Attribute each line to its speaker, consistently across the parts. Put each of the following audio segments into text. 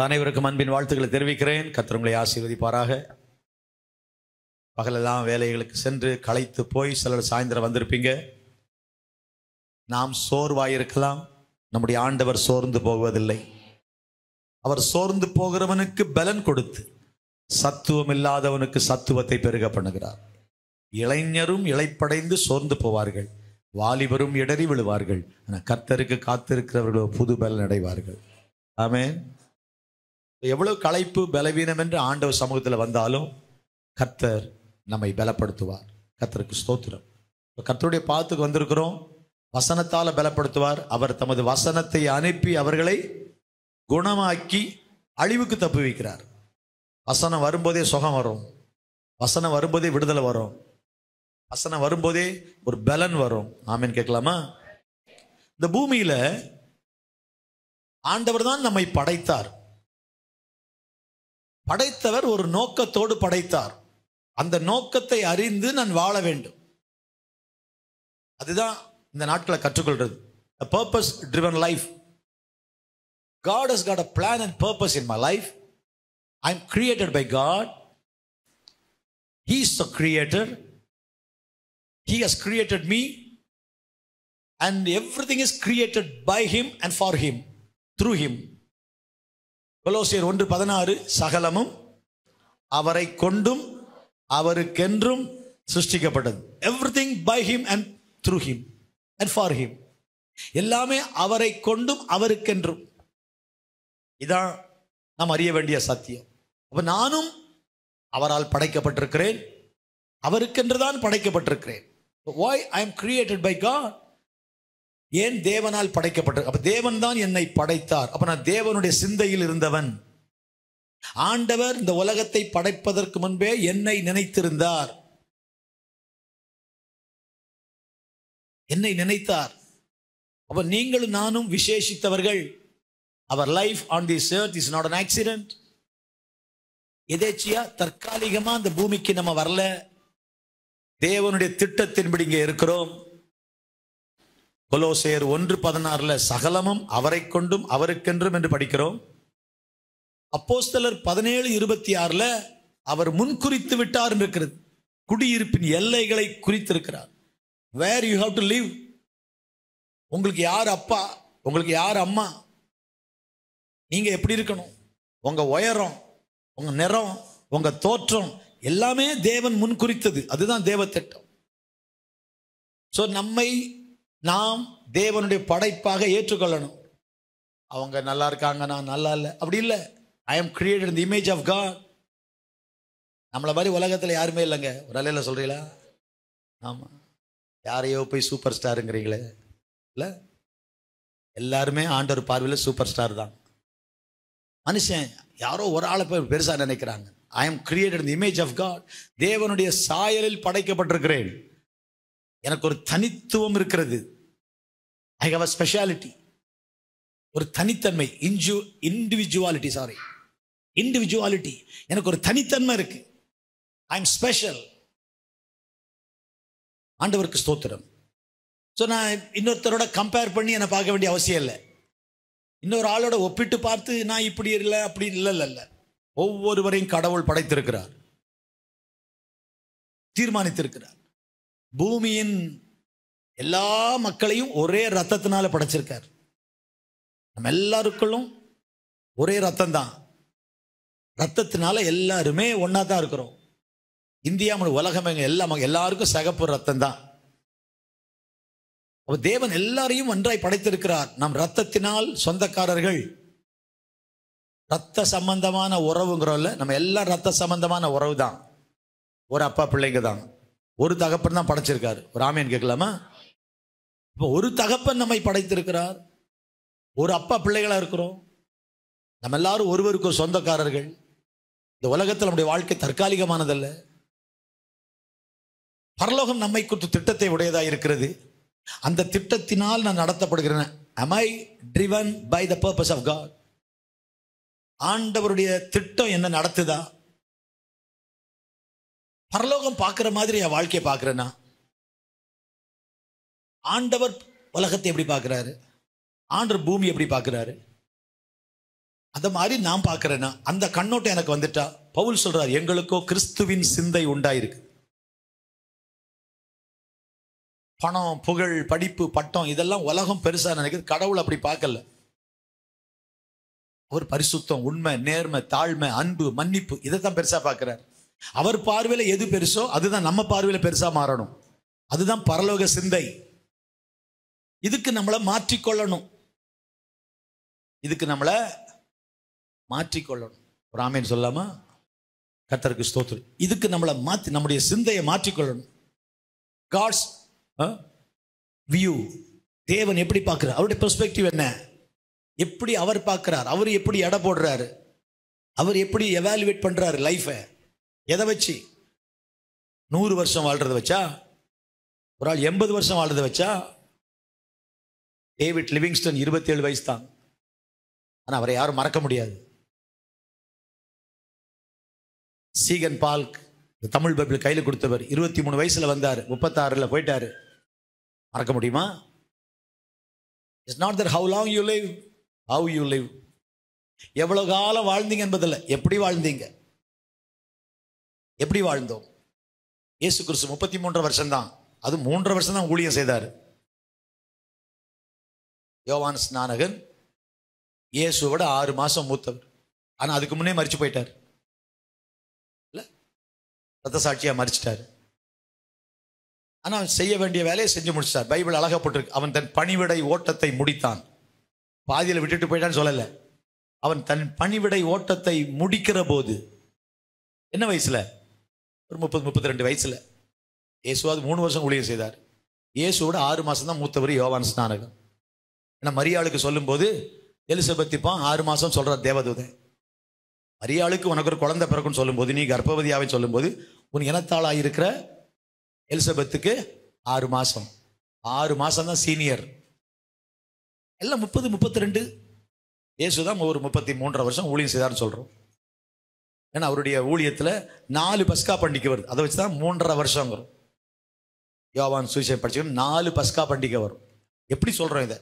Speaker 1: உங்கள் அனைவருக்கும் அன்பின் வாழ்த்துக்களை தெரிவிக்கிறேன். கர்த்தர் உங்களை ஆசீர்வதிப்பாராக. பகலெல்லாம் வேலைகளுக்கு சென்று களைத்து போய் சிலர் சாயந்தரம் வந்திருப்பீங்க. நாம் சோர்வாயிருக்கலாம், நம்முடைய ஆண்டவர் சோர்ந்து போவதில்லை. அவர் சோர்ந்து போகிறவனுக்கு பலன் கொடுத்து சத்துவம் இல்லாதவனுக்கு சத்துவத்தை பெருக பண்ணுகிறார். இளைஞரும் இளைப்படைந்து சோர்ந்து போவார்கள், வாலிபரும் இடறி விழுவார்கள். ஆனால் கர்த்தருக்கு காத்திருக்கிறவர்கள் புது பலன் அடைவார்கள். ஆமென். எவ்வளவு களைப்பு பலவீனம் என்று ஆண்டவர் சமூகத்தில் வந்தாலும் கர்த்தர் நம்மை பலப்படுத்துவார். கர்த்தருக்கு ஸ்தோத்திரம். கர்த்தருடைய பாத்துக்கு வந்திருக்கிறோம். வசனத்தால் பலப்படுத்துவார். அவர் தமது வசனத்தை அனுப்பி அவர்களை குணமாக்கி அழிவுக்கு தப்பு வைக்கிறார். வசனம் வரும்போதே சுகம் வரும், வசனம் வரும்போதே விடுதலை வரும், வசனம் வரும்போதே ஒரு பலன் வரும். ஆமென். கேட்கலாமா? இந்த பூமியில ஆண்டவர் தான் நம்மை படைத்தார். படைத்தவர் ஒரு நோக்கத்தோடு படைத்தார். அந்த நோக்கத்தை அறிந்து நான் வாழ வேண்டும். அதுதான் இந்த நாட்களை கற்றுக்கொள்றது. A purpose driven life. God has got a plan and purpose in my life. I am created by God. He is the creator. He has created me, and everything is created by him and for him, through him. கொலோசியர் 1:16 சகலமும் அவரை கொண்டும் அவருக்கென்றும் சிருஷ்டிக்கப்பட்டது. Everything by him and through him and for him. எல்லாமே அவரை கொண்டும் அவருக்கென்றும். இதான் நாம் அறிய வேண்டிய சத்தியம். அப்ப நானும் அவரால் படைக்கப்பட்டிருக்கிறேன், அவருக்கென்றுதான் படைக்கப்பட்டிருக்கிறேன். Why I am created by God? ஏன் தேவனால் படைக்கப்பட்ட? அப்ப தேவன் தான் என்னை படைத்தார். அப்ப நான் தேவனுடைய சிந்தையில் இருந்தவன். ஆண்டவர் இந்த உலகத்தை படைப்பதற்கு முன்பே என்னை நினைத்திருந்தார், என்னை நினைத்தார். அப்ப நீங்களும் நானும் விசேஷித்தவர்கள். அவர் life on this earth is not an accident. எதேச்சியா தற்காலிகமா அந்த பூமிக்கு நம்ம வரல. தேவனுடைய திட்டத்தின்படி இங்கே இருக்கிறோம். கொலோசியர் 1:16 சகலமும் அவரை கொண்டும் அவருக்கென்றும் என்று படிக்கிறோம். அப்போஸ்தலர் 17:26 அவர் முன்குறித்து விட்டார் என்று இருக்கிறது. குடியிருப்பின் எல்லைகளை குறித்திருக்கிறார். Where you have to live. உங்களுக்கு யார் அப்பா, உங்களுக்கு யார் அம்மா, நீங்க எப்படி இருக்கணும், உங்க உயரம், உங்க நிறம், உங்க தோற்றம் எல்லாமே தேவன் முன்குறித்தது. அதுதான் தேவ திட்டம். சோ நம்மை நாம் தேவனுடைய படைப்பாக ஏற்றுக்கொள்ளணும். அவங்க நல்லா இருக்காங்க, நான் நல்லா இல்லை, அப்படி இல்லை. I am created in the image of God. நம்மளை மாதிரி உலகத்தில் யாருமே இல்லைங்க. ஒரு அலையில சொல்றீங்களா? ஆமாம். யாரையோ போய் சூப்பர் ஸ்டாருங்கிறீங்களே, இல்லை, எல்லாருமே ஆண்டவர் பார்வையில் சூப்பர் ஸ்டார் தான். மனுஷன் யாரோ ஒரு ஆளை போய் பெருசாக நினைக்கிறாங்க. I am created in the image of God. தேவனுடைய சாயலில் படைக்கப்பட்டிருக்கிறேன். எனக்கு ஒரு தனித்துவம் இருக்கிறது. I have a speciality. ஒரு தனித்தன்மை, இண்டிவிஜுவாலிட்டி. எனக்கு ஒரு தனித்தன்மை இருக்கு. I am special. ஆண்டவருக்கு ஸ்தோத்திரம். ஸோ நான் இன்னொருத்தரோட கம்பேர் பண்ணி என்னை பார்க்க வேண்டிய அவசியம் இல்லை. இன்னொரு ஆளோட ஒப்பிட்டு பார்த்து நான் இப்படி இல்லை அப்படி இல்லை. ஒவ்வொருவரையும் கடவுள் படைத்திருக்கிறார், தீர்மானித்திருக்கிறார். பூமியின் எல்லா மக்களையும் ஒரே ரத்தத்தினால படைச்சிருக்கார். நம்ம எல்லாருக்குள்ளும் ஒரே ரத்தம் தான். ரத்தத்தினால எல்லாருமே ஒன்னா தான் இருக்கிறோம். இந்தியா உலகம் எல்லாருக்கும் சகப்பு ரத்தம் தான். தேவன் எல்லாரையும் ஒன்றாய் படைத்திருக்கிறார். நம் ரத்தத்தினால் சொந்தக்காரர்கள். ரத்த சம்பந்தமான உறவுங்கிறோம்ல, நம்ம எல்லாம் ரத்த சம்பந்தமான உறவு தான். ஒரு அப்பா பிள்ளைங்க தான். ஒரு தகப்பன் தான் படைச்சிருக்காரு. ஒரு ஆமேன் கேட்கலாமா? இப்போ ஒரு தகப்பன் நம்மை படைத்திருக்கிறார், ஒரு அப்பா பிள்ளைகளா இருக்கிறோம். நம்ம எல்லாரும் ஒருவருக்கு ஒரு சொந்தக்காரர்கள். இந்த உலகத்தில் நம்முடைய வாழ்க்கை தற்காலிகமானதல்ல. பரலோகம் நம்மை குறித்து திட்டத்தை உடையதா இருக்கிறது. அந்த திட்டத்தினால் நான் நடத்தப்படுகிறேன். Am I driven by the purpose of God? ஆண்டவருடைய திட்டம் என்ன நடத்துதா? பரலோகம் பார்க்கிற மாதிரி என் வாழ்க்கையை பார்க்கிறேன்னா? ஆண்டவர் உலகத்தை எப்படி பார்க்கிறாரு? ஆண்டவர் பூமி எப்படி பார்க்கிறாரு? அந்த மாதிரி நான் பார்க்கிறேன்னா அந்த கண்ணோட்டம் எனக்கு வந்துட்டா பவுல் சொல்றார், எங்களுக்கோ கிறிஸ்துவின் சிந்தை உண்டாயிருக்கு. பணம், புகழ், படிப்பு, பட்டம் இதெல்லாம் உலகம் பெருசா நினைக்கிறது. கடவுள் அப்படி பார்க்கல. ஒரு பரிசுத்தம், உண்மை, நேர்மை, தாழ்மை, அன்பு, மன்னிப்பு இதைத்தான் பெருசா பார்க்கிறார். அவர் பார்வையில எது பெருசோ அதுதான் நம்ம பார்வையில பெருசா மாறணும். அதுதான் பரலோக சிந்தை. இதுக்கு நம்மளை மாற்றிக்கொள்ளணும். இதுக்கு நம்மளை மாற்றிக்கொள்ளணும். ஒரு ஆமேன் சொல்லாமா? கர்த்தருக்கு ஸ்தோத்திரம். இதுக்கு நம்மளை மாற்றி நம்முடைய சிந்தையை மாற்றிக்கொள்ளணும். காட்ஸ் வியூ, தேவன் எப்படி பார்க்கிறார், அவருடைய பெர்ஸ்பெக்டிவ் என்ன, எப்படி அவர் பார்க்கிறார், அவர் எப்படி எடை போடுறாரு, அவர் எப்படி எவாலுவேட் பண்றாரு லைஃபை, எதை வச்சு? 100 வருஷம் வாழ்றதை வச்சா? ஒரு ஆள் 80 வருஷம் வாழ்றதை வச்சா? டேவிட் லிவிங்ஸ்டன் 27 வயசு தான், ஆனா அவரை யாரும் மறக்க முடியாது. சீகன் பால்க் தமிழ் பைபிள் கையில் கொடுத்தவர் 23 வயசுல வந்தார், 36ல போயிட்டாரு. மறக்க முடியுமா? It's not that how long you live, how you live. எவ்வளவு காலம் வாழ்ந்தீங்க என்பதில்லை, எப்படி வாழ்ந்தீங்க, எப்படி வாழ்ந்தோம். இயேசு கிறிஸ்து 33 வருஷம் தான், அது 3 வருஷம் தான் ஊழியம் செய்தார். யோவான் ஸ்நானகன் இயேசுவோட 6 மாசம் மூத்தவர், ஆனா அதுக்கு முன்னே மரிச்சு போயிட்டார். இல்ல, ரத்த சாட்சியா மரிச்சிட்டாரு. ஆனா செய்ய வேண்டிய வேலையை செஞ்சு முடிச்சார். பைபிள் அழகா போட்டிருக்கு, அவன் தன் பணிவிடை ஓட்டத்தை முடித்தான். பாதியில் விட்டுட்டு போயிட்டான்னு சொல்லல. அவன் தன் பணிவிடை ஓட்டத்தை முடிக்கிற போது என்ன வயசுல? ஒரு 30-32 வயசுல. இயேசுவாது 3 வருஷம் ஊழியம் செய்தார். இயேசுவோட 6 மாசம் தான் மூத்தவர் யோவான் ஸ்நானகன். ஏன்னா மரியாளுக்கு சொல்லும் போது எலிசபெத்திப்பான் 6 மாசம் சொல்றார் தேவதூதன். மரியாளுக்கு உனக்கு ஒரு குழந்தை பிறக்குன்னு சொல்லும் போது, நீ கர்ப்பவதியாவை சொல்லும் போது, உன் இனத்தாளாக இருக்கிற எலிசபெத்துக்கு 6 மாசம். 6 மாசம் தான் சீனியர். எல்லாம் 30-32. இயேசுதான் ஒரு 33 வருஷம் ஊழியம் செய்தார்னு சொல்றோம். ஏன்னா அவருடைய ஊழியத்தில் 4 பஸ்கா பண்டிகை வருது. அதை வச்சுதான் 3.5 வருஷம் வரும். யோவான் சுவிசேஷம் படிச்சுக்கணும், 4 பஸ்கா பண்டிகை வரும். எப்படி சொல்றோம் இதை?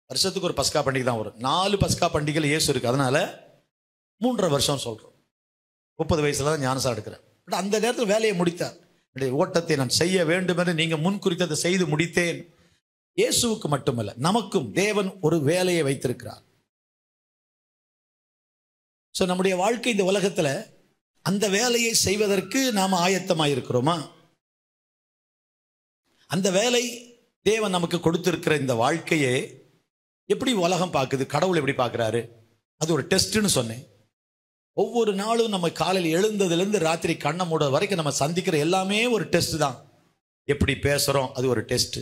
Speaker 1: வருஷத்துக்கு ஒரு பஸ்கா பண்டிகை தான் வரும். 4 பஸ்கா பண்டிகையில் இயேசு இருக்கு. அதனால 3.5 வருஷம் சொல்றோம். 30 வயசுல தான் ஞானசா எடுக்கிறேன். பட் அந்த நேரத்தில் வேலையை முடித்தார். ஓட்டத்தை நான் செய்ய வேண்டும் என்று நீங்க முன் குறித்ததை செய்து முடித்தேன். இயேசுவுக்கு மட்டுமல்ல, நமக்கும் தேவன் ஒரு வேலையை வைத்திருக்கிறார். சோ நம்முடைய வாழ்க்கை இந்த உலகத்துல அந்த வேலையை செய்வதற்கு நாம ஆயத்தமாயிருக்கிறோமா? அந்த வேலை தேவன் நமக்கு கொடுத்திருக்கிற இந்த வாழ்க்கையை எப்படி உலகம் பார்க்குது, கடவுள் எப்படி பார்க்கிறாரு, அது ஒரு டெஸ்ட்னு சொன்னேன். ஒவ்வொரு நாளும் நம்ம காலையில் எழுந்ததுலேருந்து ராத்திரி கண்ணை மூட வரைக்கும் நம்ம சந்திக்கிற எல்லாமே ஒரு டெஸ்ட் தான். எப்படி பேசுகிறோம் அது ஒரு டெஸ்ட்டு,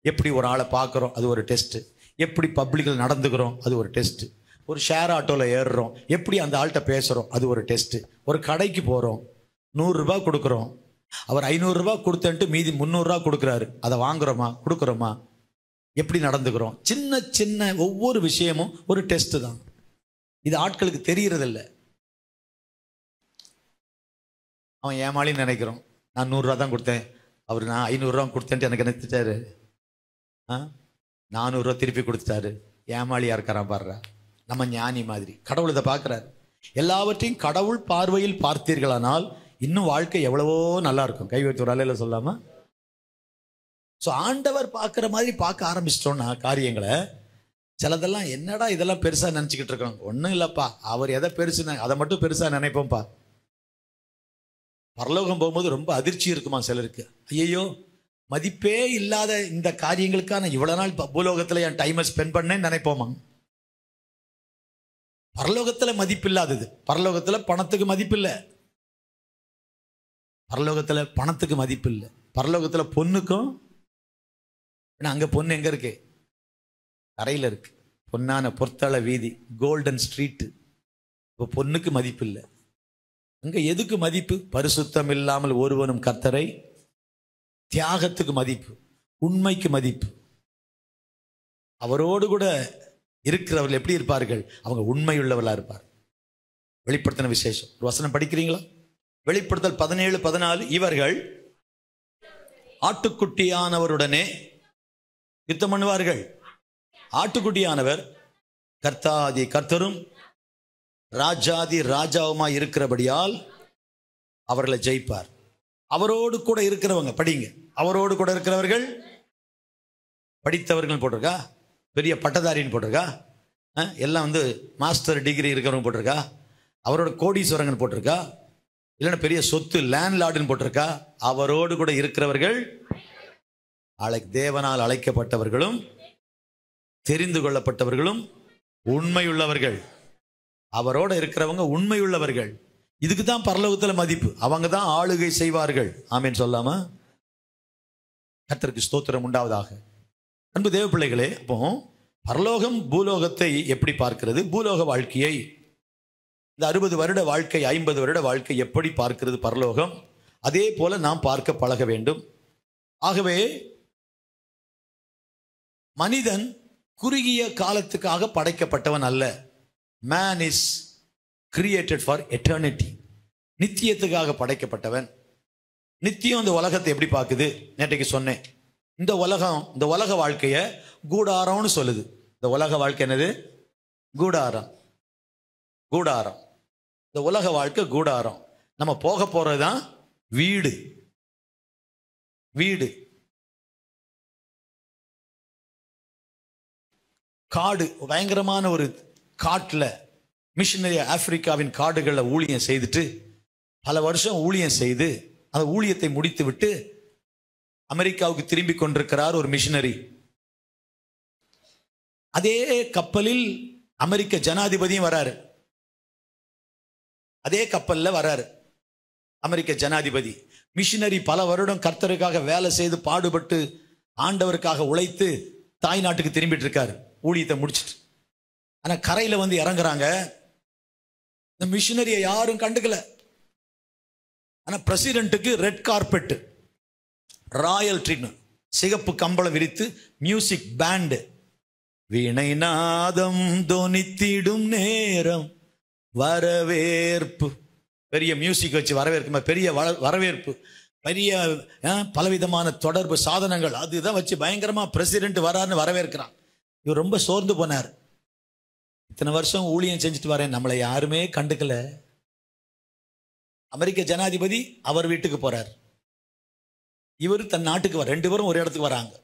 Speaker 1: எப்படி ஒரு ஆளை பார்க்குறோம் அது ஒரு டெஸ்ட்டு, எப்படி பப்ளிக்கில் நடந்துக்கிறோம் அது ஒரு டெஸ்ட்டு, ஒரு ஷேர் ஆட்டோவில் ஏறுறோம் எப்படி அந்த ஆள்கிட்ட பேசுகிறோம் அது ஒரு டெஸ்ட்டு, ஒரு கடைக்கு போகிறோம் 100 ரூபாய் கொடுக்குறோம், அவர் 500 ரூபாய் கொடுத்தன்ட்டு மீதி 300 ரூபா கொடுக்குறாரு, அதை வாங்குறோமா கொடுக்குறோமா, எப்படி நடந்துக்கிறோம். சின்ன சின்ன ஒவ்வொரு விஷயமும் ஒரு டெஸ்ட் தான். இது ஆட்களுக்கு தெரியறதில்ல. அவன் ஏமாளின்னு நினைக்கிறோம். நான் 100 ரூபா தான் கொடுத்தேன், அவர் நான் 500 ரூபா கொடுத்தேன்ட்டு எனக்கு நினைச்சிட்டாரு. 400 ரூபா திருப்பி கொடுத்துட்டாரு. ஏமாளியா இருக்காரான் பாடுறா. நம்ம ஞானி மாதிரி. கடவுள் இதை பார்க்கிறார். எல்லாவற்றையும் கடவுள் பார்வையில் பார்த்தீர்களானால் இன்னும் வாழ்க்கை எவ்வளவோ நல்லா இருக்கும். கை வைத்து ஒரு அலையில சொல்லாம. ஸோ ஆண்டவர் பார்க்குற மாதிரி பார்க்க ஆரம்பிச்சிட்டோம்னா காரியங்களை, சிலதெல்லாம் என்னடா இதெல்லாம் பெருசா நினச்சிக்கிட்டு இருக்கோம். ஒன்றும் இல்லைப்பா, அவர் எதை பெருசுன்னு அதை மட்டும் பெருசா நினைப்போம்ப்பா. பரலோகம் போகும்போது ரொம்ப அதிர்ச்சி இருக்குமா சிலருக்கு. ஐயோ, மதிப்பே இல்லாத இந்த காரியங்களுக்கான இவ்வளவு நாள் பூலோகத்துல என் டைமை ஸ்பெண்ட் பண்ணேன்னு நினைப்போமா. பரலோகத்துல மதிப்பு இல்லாதது. பரலோகத்துல பணத்துக்கு மதிப்பு இல்லை. பரலோகத்துல பணத்துக்கு மதிப்பு இல்லை. பரலோகத்துல பொண்ணுக்கும், அங்க பொண்ணு எங்க இருக்கு? கரையில இருக்கு. பொன்னான பொற்தள வீதி, கோல்டன் ஸ்ட்ரீட். இப்போ பொண்ணுக்கு மதிப்பு இல்லை. அங்க எதுக்கு மதிப்பு? பரிசுத்தம் இல்லாமல் ஒருவனும் கர்த்தரை, தியாகத்துக்கு மதிப்பு, உண்மைக்கு மதிப்பு. அவரோடு கூட இருக்கிறவர்கள் எப்படி இருப்பார்கள்? அவங்க உண்மையுள்ளவர்களா இருப்பார். வெளிப்படுத்தின விசேஷம் ஒரு வசனம் படிக்கிறீங்களா? வெளிப்படுத்தல் 17-14. இவர்கள் ஆட்டுக்குட்டியானவருடனே யுத்தம் பண்ணுவார்கள். ஆட்டுக்குட்டியானவர் கர்த்தாதி கர்த்தரும் ராஜாதி ராஜாவுமா இருக்கிறபடியால் அவர்களை ஜெயிப்பார். அவரோடு கூட இருக்கிறவங்க படிங்க. அவரோடு கூட இருக்கிறவர்கள் படித்தவர்கள் போட்டிருக்கா, பெரிய பட்டதாரின்னு போட்டிருக்கா, எல்லாம் மாஸ்டர் டிகிரி இருக்கிறவங்க போட்டிருக்கா, அவரோட கோடீஸ்வரங்கன்னு போட்டிருக்கா, இல்லைன்னா பெரிய சொத்து லேண்ட்லார்டுன்னு போட்டிருக்கா. அவரோடு கூட இருக்கிறவர்கள் தேவனால் அழைக்கப்பட்டவர்களும் தெரிந்து கொள்ளப்பட்டவர்களும் உண்மையுள்ளவர்கள். அவரோட இருக்கிறவங்க உண்மையுள்ளவர்கள். இதுக்கு தான் பரலோகத்தில் மதிப்பு. அவங்க தான் ஆளுகை செய்வார்கள். ஆமேன் சொல்லாம கர்த்தருக்கு ஸ்தோத்திரம் உண்டாவதாக. அன்பு தேவ பிள்ளைகளே, அப்போ பரலோகம் பூலோகத்தை எப்படி பார்க்கிறது, பூலோக வாழ்க்கையை, இந்த 60 வருட வாழ்க்கை 50 வருட வாழ்க்கை எப்படி பார்க்கிறது பரலோகம், அதே போல நாம் பார்க்க பழக வேண்டும். ஆகவே மனிதன் குறுகிய காலத்துக்காக படைக்கப்பட்டவன் அல்ல. Man is created for eternity. நித்தியத்துக்காக படைக்கப்பட்டவன். நித்தியம் இந்த உலகத்தை எப்படி பார்க்குது? நேற்றைக்கு சொன்னேன், இந்த உலக வாழ்க்கைய கூடாரம்னு சொல்லுது. இந்த உலக வாழ்க்கை என்னது? கூடாரம். கூடாரம். இந்த உலக வாழ்க்கை கூடாரம். நம்ம போக போறதுதான் வீடு. வீடு. காடு, பயங்கரமான ஒரு காட்டில் மிஷினரி ஆப்பிரிக்காவின் காடுகளில் ஊழியம் செய்துட்டு பல வருஷம் ஊழியம் செய்து அந்த ஊழியத்தை முடித்து விட்டு அமெரிக்காவுக்கு திரும்பி கொண்டிருக்கிறார் ஒரு மிஷினரி. அதே கப்பலில் அமெரிக்க ஜனாதிபதியும் வராரு. அதே கப்பல்ல வராரு அமெரிக்க ஜனாதிபதி. மிஷினரி பல வருடம் கர்த்தருக்காக வேலை செய்து பாடுபட்டு ஆண்டவருக்காக உழைத்து தாய் நாட்டுக்கு திரும்பிட்டு இருக்காரு ஊழியத்தை முடிச்சுட்டு. ஆனா கரையில இறங்குறாங்க. இந்த மிஷினரியை யாரும் கண்டுக்கல. ஆனா பிரசிடென்ட்டுக்கு ரெட் கார்பெட், ராயல் ட்ரீட்மெண்ட், சிகப்பு கம்பளம் விரித்து மியூசிக் பேண்டு, வீணை நாதம் தொனித்திடும் நேரம் வரவேற்பு, பெரிய மியூசிக் வச்சு வரவேற்பு, பெரிய வரவேற்பு, பெரிய பலவிதமான தொடர்பு சாதனங்கள், அதுதான் வச்சு பயங்கரமா பிரசிடென்ட் வரான்னு வரவேற்கிறான். இவர் ரொம்ப சோர்ந்து போனார். இத்தனை வருஷம் ஊழியம் செஞ்சுட்டு வரேன், நம்மளை யாருமே கண்டுக்கல. அமெரிக்க ஜனாதிபதி அவர் வீட்டுக்கு போறார், இவர் தன் நாட்டுக்கு வர, 2 பேரும் ஒரு இடத்துக்கு வராங்க.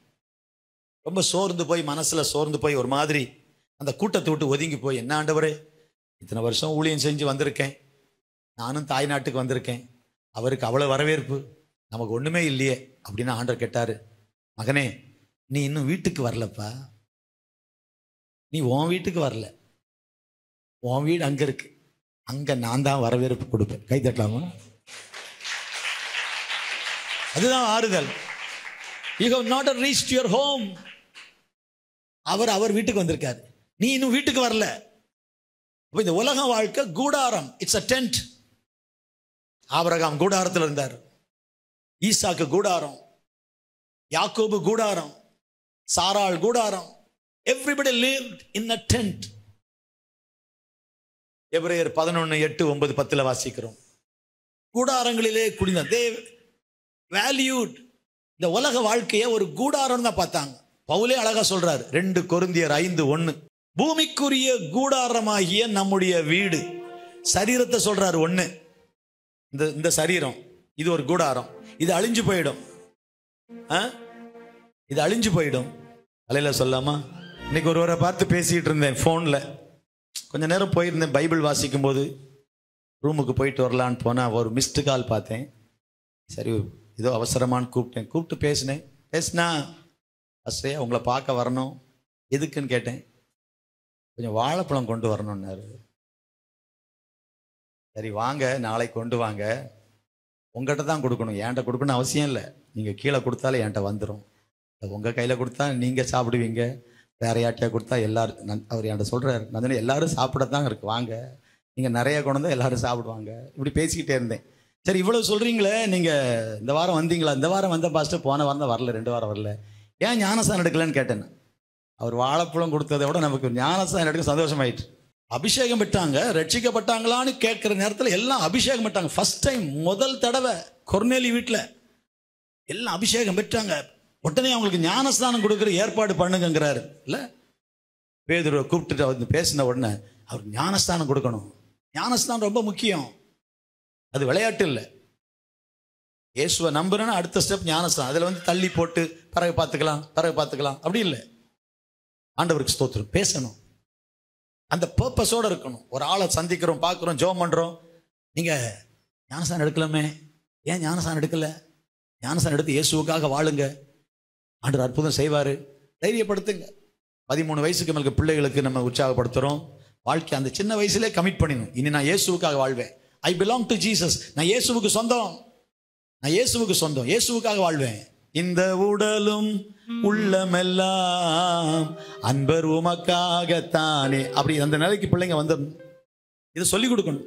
Speaker 1: ரொம்ப சோர்ந்து போய், மனசுல சோர்ந்து போய் ஒரு மாதிரி அந்த கூட்டத்தை விட்டு ஒதுங்கி போய், என்ன ஆண்டவரே, இத்தனை வருஷம் ஊழியம் செஞ்சு வந்திருக்கேன், நானும் தாய் நாட்டுக்கு வந்திருக்கேன், அவருக்கு அவ்வளவு வரவேற்பு, நமக்கு ஒண்ணுமே இல்லையே அப்படின்னு ஆண்டவர் கேட்டாரு. மகனே, நீ இன்னும் வீட்டுக்கு வரலப்பா, நீ உன் வீட்டுக்கு வரல, உன் வீடு அங்க இருக்கு, அங்க நான் தான் வரவேற்பு கொடுப்பேன். கை தட்டலாமா? அதுதான் ஆறுதல். You have not reached your home. அவர் வீட்டுக்கு வந்திருக்காரு, நீ இன்னும் வீட்டுக்கு வரல. இந்த உலக வாழ்க்கை கூடாரம், இட்ஸ் a tent. ஆபிரகாம் கூடாரத்தில் இருந்தார், ஈசாக்கு கூடாரம், யாக்கோபு கூடாரம், சாராள் கூடாரம். Everybody lived in a tent. எபிரேயர் 11:8-9-10 வாசிக்கிறோம். கூடாரங்களிலே குடிந்த they valued, இந்த உலக வாழ்க்கையை ஒரு கூடாரம் தான் பார்த்தாங்க. பவுலே அழகா சொல்றாரு 2 கொரிந்தியர் 5:1, பூமிக்குரிய கூடாரமாகிய நம்முடைய வீடு. சரீரத்தை சொல்றாரு. ஒண்ணு, இந்த சரீரம் இது ஒரு கூடாரம், இது அழிஞ்சு போயிடும், இது அழிஞ்சு போயிடும். அலையில சொல்லாமா? இன்னைக்கு ஒருவரை பார்த்து பேசிட்டு இருந்தேன் போன்ல, கொஞ்ச நேரம் போயிருந்தேன். பைபிள் வாசிக்கும் போது ரூமுக்கு போயிட்டு வரலான்னு போனா ஒரு மிஸ்டு கால் பார்த்தேன். சரி, ஏதோ அவசரமானு கூப்பிட்டு பேசினா அஸ்ரே உங்களை பார்க்க வரணும். எதுக்குன்னு கேட்டேன். கொஞ்சம் வாழைப்பழம் கொண்டு வரணும்னாரு. சரி வாங்க, நாளைக்கு கொண்டு வாங்க. உங்கள்கிட்ட தான் கொடுக்கணும், என்கிட்ட கொடுக்கணும் அவசியம் இல்லை. நீங்கள் கீழே கொடுத்தாலே என்கிட்ட வந்துடும். உங்கள் கையில் கொடுத்தா நீங்கள் சாப்பிடுவீங்க, வேற யார்ட்டையா கொடுத்தா எல்லாரும், அவர் என்கிட்ட சொல்கிறார், நான் எல்லாரும் சாப்பிடத்தான் இருக்கு, வாங்க, நீங்கள் நிறைய கொண்டு வந்தால் எல்லாரும் சாப்பிடுவாங்க. இப்படி பேசிக்கிட்டே இருந்தேன். சரி, இவ்வளோ சொல்கிறீங்களே, நீங்கள் இந்த வாரம் வந்தீங்களா? இந்த வாரம் வந்த பாஸ்டர், போன வாரம் தான் வரல, 2 வாரம் வரல, ஏன் ஞானஸ்தானம் எடுக்கலன்னு கேட்டேன். அவர் வாழைப்பழம் கொடுத்ததை விட நமக்கு ஞானஸ்தானம் எடுக்க சந்தோஷமாயிட்டு. அபிஷேகம் பெற்றாங்க, ரட்சிக்கப்பட்டாங்களான்னு கேட்குற நேரத்தில் எல்லாம் அபிஷேகம் பெற்றாங்க. ஃபர்ஸ்ட் டைம், முதல் தடவை கொர்நேலி வீட்டில் எல்லாம் அபிஷேகம் பெற்றாங்க. உடனே அவங்களுக்கு ஞானஸ்தானம் கொடுக்குற ஏற்பாடு பண்ணுங்கிறாரு. இல்லை, பேதுருவை கூப்பிட்டுட்டு அவர் பேசின உடனே அவருக்கு ஞானஸ்தானம் கொடுக்கணும். ஞானஸ்நானம் ரொம்ப முக்கியம். அது விளையாட்டு இல்லை. இயேசுவை நம்புறேன்னா அடுத்த ஸ்டெப் ஞானஸ்நானம். அதில் வந்து தள்ளி போட்டு பிறகு பார்த்துக்கலாம் அப்படி இல்லை. ஆண்டவருக்கு ஸ்தோத்திரம். பேசணும், அந்த பர்பஸோடு இருக்கணும். ஒரு ஆளை சந்திக்கிறோம், பார்க்குறோம், ஜெபம் பண்ணுறோம். நீங்கள் ஞானஸ்நானம் எடுக்கலாமே, ஏன் ஞானஸ்நானம் எடுக்கல? ஞானஸ்நானம் எடுத்து இயேசுவுக்காக வாழுங்க, ஆண்டவர் அற்புதம் செய்வார். தைரியப்படுத்துங்க. 13 வயசுக்கு மேலே பிள்ளைகளுக்கு நம்ம உற்சாகப்படுத்துகிறோம். வாழ்க்கை அந்த சின்ன வயசுலேயே கமிட் பண்ணிடணும். இனி நான் இயேசுவுக்காக வாழ்வேன். I belong to Jesus. நான் இயேசுவுக்கு சொந்தம், இயேசுவுக்காக வாழ்வேன். இந்த உடலும் உள்ளமெல்லாம் அன்பர் உமக்காகத்தானே, அப்படி அந்த நிலைக்கு பிள்ளைங்க வந்து இதை சொல்லிக் கொடுக்கணும்.